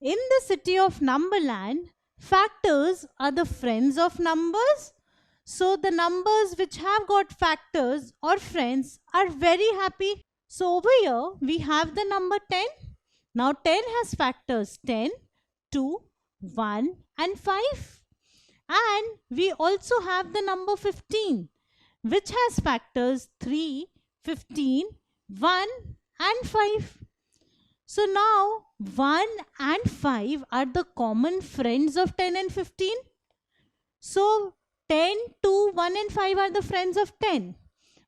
In the city of Numberland, factors are the friends of numbers. So the numbers which have got factors or friends are very happy. So over here we have the number 10. Now 10 has factors 10, 2, 1 and 5. And we also have the number 15, which has factors 3, 15, 1 and 5. So now 1 and 5 are the common friends of 10 and 15. So 10, 2, 1 and 5 are the friends of 10.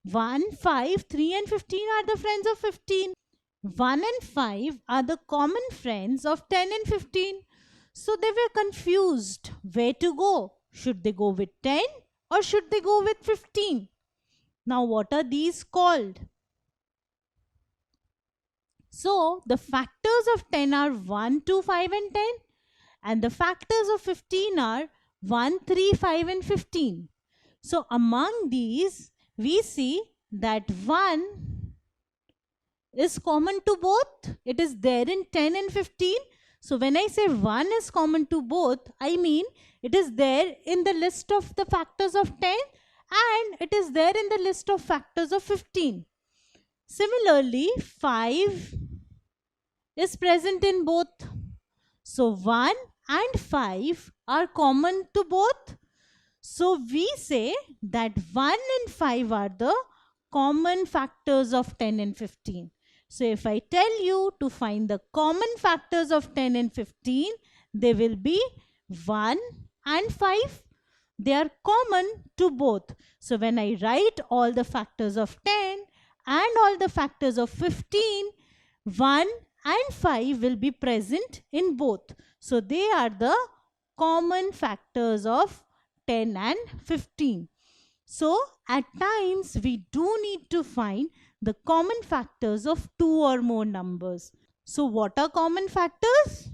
1, 5, 3 and 15 are the friends of 15. 1 and 5 are the common friends of 10 and 15. So they were confused where to go. Should they go with 10 or should they go with 15? Now what are these called? So the factors of 10 are 1, 2, 5 and 10. And the factors of 15 are 1, 3, 5 and 15. So among these, we see that 1 is common to both. It is there in 10 and 15. So when I say 1 is common to both, I mean it is there in the list of the factors of 10 and it is there in the list of factors of 15. Similarly, 5 is present in both. So 1 and 5 are common to both. So we say that 1 and 5 are the common factors of 10 and 15. So if I tell you to find the common factors of 10 and 15, they will be 1 and 5. They are common to both. So when I write all the factors of 10 and all the factors of 15, 1 and 5 will be present in both. So they are the common factors of 10 and 15. So at times we do need to find the common factors of 2 or more numbers. So what are common factors?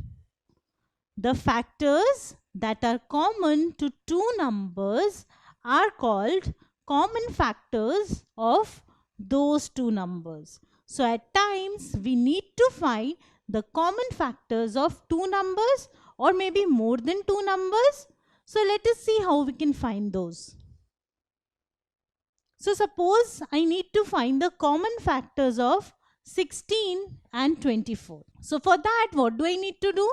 The factors that are common to 2 numbers are called common factors of those 2 numbers. So at times we need to find the common factors of 2 numbers or maybe more than 2 numbers. So let us see how we can find those. So suppose I need to find the common factors of 16 and 24. So for that, what do I need to do?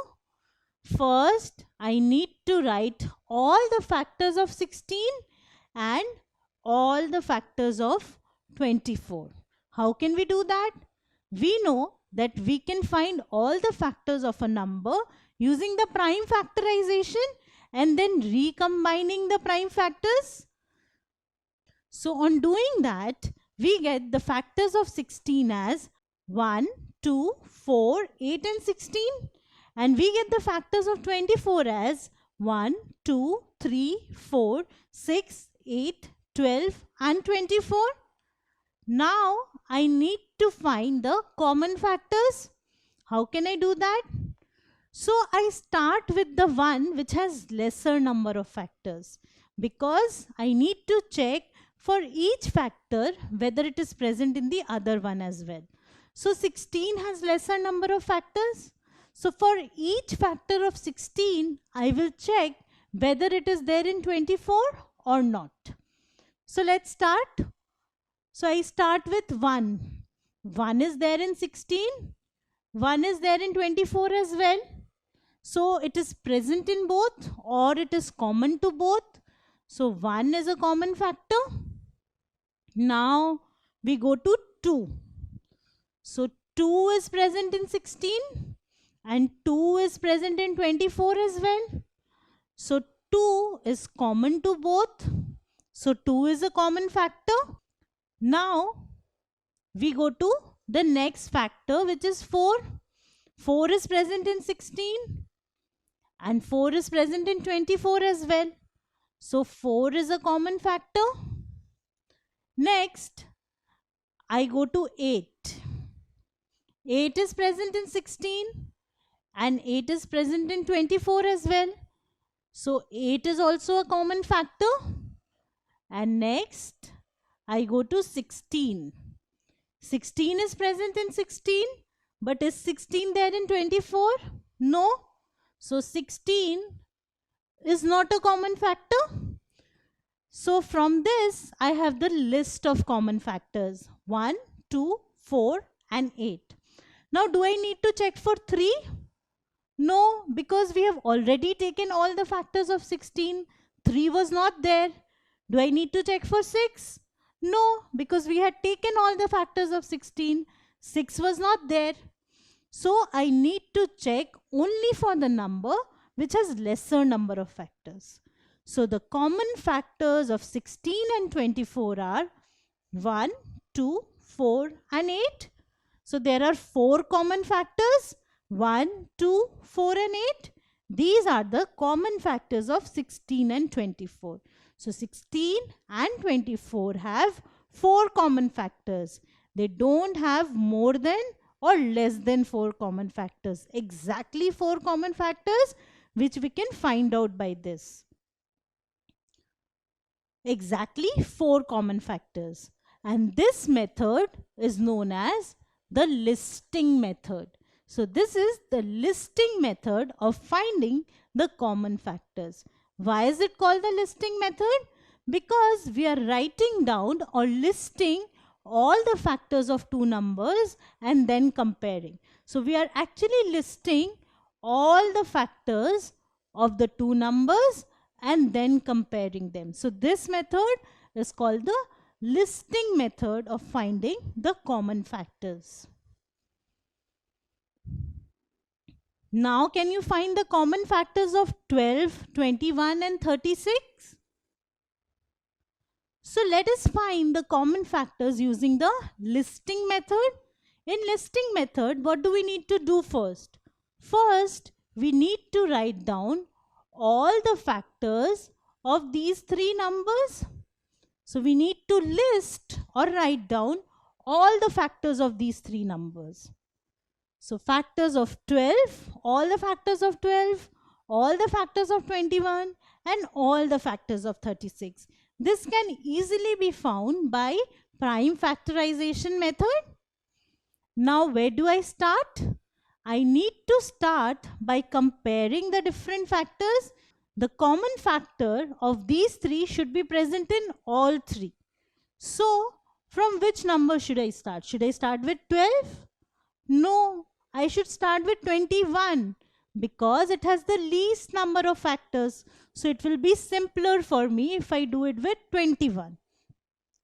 First, I need to write all the factors of 16 and all the factors of 24. How can we do that? We know that we can find all the factors of a number using the prime factorization and then recombining the prime factors. So on doing that, we get the factors of 16 as 1, 2, 4, 8 and 16. And we get the factors of 24 as 1, 2, 3, 4, 6, 8, 12 and 24. Now I need to find the common factors. How can I do that? So I start with the one which has lesser number of factors because I need to check for each factor whether it is present in the other one as well. So 16 has lesser number of factors. So for each factor of 16, I will check whether it is there in 24 or not. So let's start. So I start with 1. 1 is there in 16. 1 is there in 24 as well. So it is present in both or it is common to both. So 1 is a common factor. Now we go to 2. So 2 is present in 16 and 2 is present in 24 as well. So 2 is common to both. So 2 is a common factor. Now we go to the next factor, which is 4. 4 is present in 16 and 4 is present in 24 as well. So 4 is a common factor. Next, I go to 8. 8 is present in 16 and 8 is present in 24 as well. So 8 is also a common factor. And next, I go to 16. 16 is present in 16, but is 16 there in 24? No. So 16 is not a common factor. So from this, I have the list of common factors 1, 2, 4 and 8. Now do I need to check for 3? No, because we have already taken all the factors of 16. 3 was not there. Do I need to check for 6? No, because we had taken all the factors of 16. 6 was not there. So I need to check only for the number which has lesser number of factors. So the common factors of 16 and 24 are 1, 2, 4 and 8. So there are 4 common factors, 1, 2, 4 and 8. These are the common factors of 16 and 24. So 16 and 24 have 4 common factors. They don't have more than or less than 4 common factors. Exactly 4 common factors which we can find out by this. Exactly 4 common factors. And this method is known as the listing method. So this is the listing method of finding the common factors. Why is it called the listing method? Because we are writing down or listing all the factors of two numbers and then comparing. So we are actually listing all the factors of the two numbers and then comparing them. So this method is called the listing method of finding the common factors. Now can you find the common factors of 12, 21 and 36? So let us find the common factors using the listing method. In listing method, what do we need to do first? First, we need to write down all the factors of these three numbers. So we need to list or write down all the factors of these three numbers. So factors of 12, all the factors of 12, all the factors of 21 and all the factors of 36. This can easily be found by prime factorization method. Now where do I start? I need to start by comparing the different factors. The common factor of these three should be present in all three. So from which number should I start? Should I start with 12? No, I should start with 21 because it has the least number of factors. So it will be simpler for me if I do it with 21.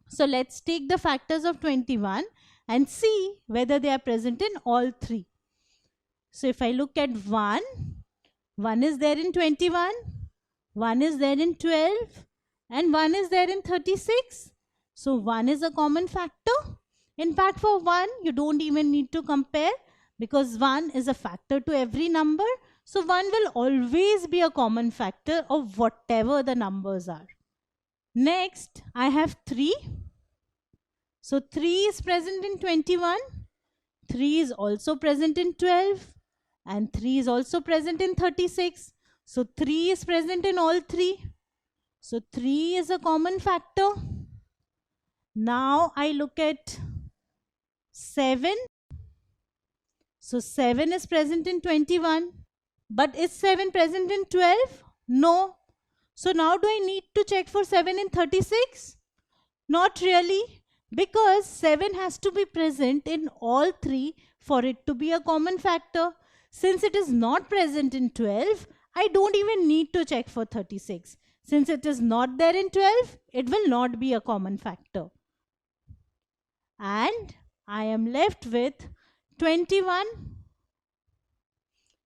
So let's take the factors of 21 and see whether they are present in all three. So if I look at 1, 1 is there in 21, 1 is there in 12 and 1 is there in 36. So 1 is a common factor. In fact, for 1, you don't even need to compare because 1 is a factor to every number. So 1 will always be a common factor of whatever the numbers are. Next, I have 3. So 3 is present in 21. 3 is also present in 12. And 3 is also present in 36. So 3 is present in all 3. So 3 is a common factor. Now I look at 7. So 7 is present in 21. But is 7 present in 12? No. So now do I need to check for 7 in 36? Not really, because 7 has to be present in all 3 for it to be a common factor. Since it is not present in 12, I don't even need to check for 36. Since it is not there in 12, it will not be a common factor. And I am left with 21.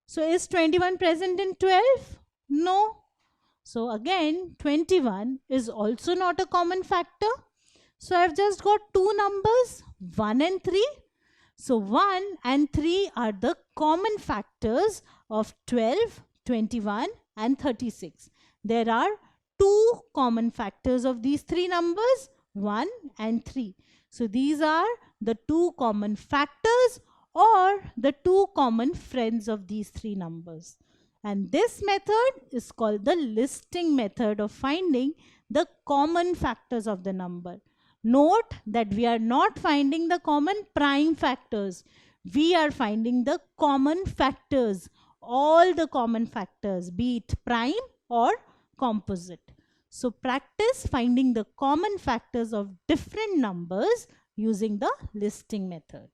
So is 21 present in 12? No. So again, 21 is also not a common factor. So I've just got two numbers, 1 and 3. So 1 and 3 are the common factors of 12, 21 and 36. There are two common factors of these three numbers, 1 and 3. So these are the two common factors or the two common friends of these three numbers. And this method is called the listing method of finding the common factors of the number. Note that we are not finding the common prime factors. We are finding the common factors all the common factors, be it prime or composite. So practice finding the common factors of different numbers using the listing method.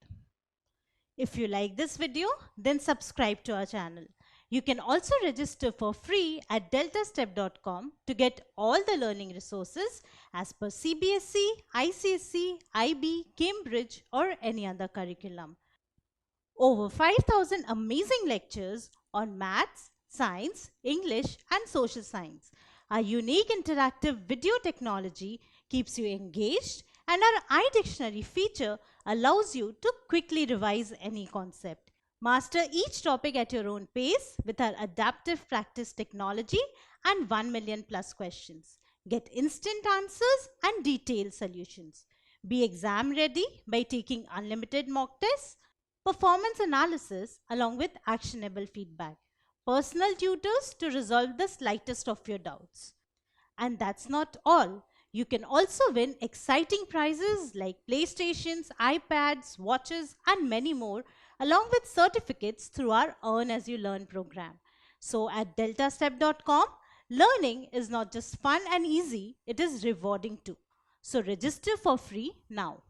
If you like this video, then subscribe to our channel. You can also register for free at deltastep.com to get all the learning resources as per CBSE, ICSE, IB, Cambridge or any other curriculum. Over 5,000 amazing lectures on maths, science, English and social science. Our unique interactive video technology keeps you engaged, and our iDictionary feature allows you to quickly revise any concept. Master each topic at your own pace with our adaptive practice technology and 1 million plus questions. Get instant answers and detailed solutions. Be exam ready by taking unlimited mock tests, performance analysis along with actionable feedback, personal tutors to resolve the slightest of your doubts. And that's not all. You can also win exciting prizes like PlayStations, iPads, watches, and many more, along with certificates through our Earn As You Learn program. So at deltastep.com, learning is not just fun and easy, it is rewarding too. So register for free now.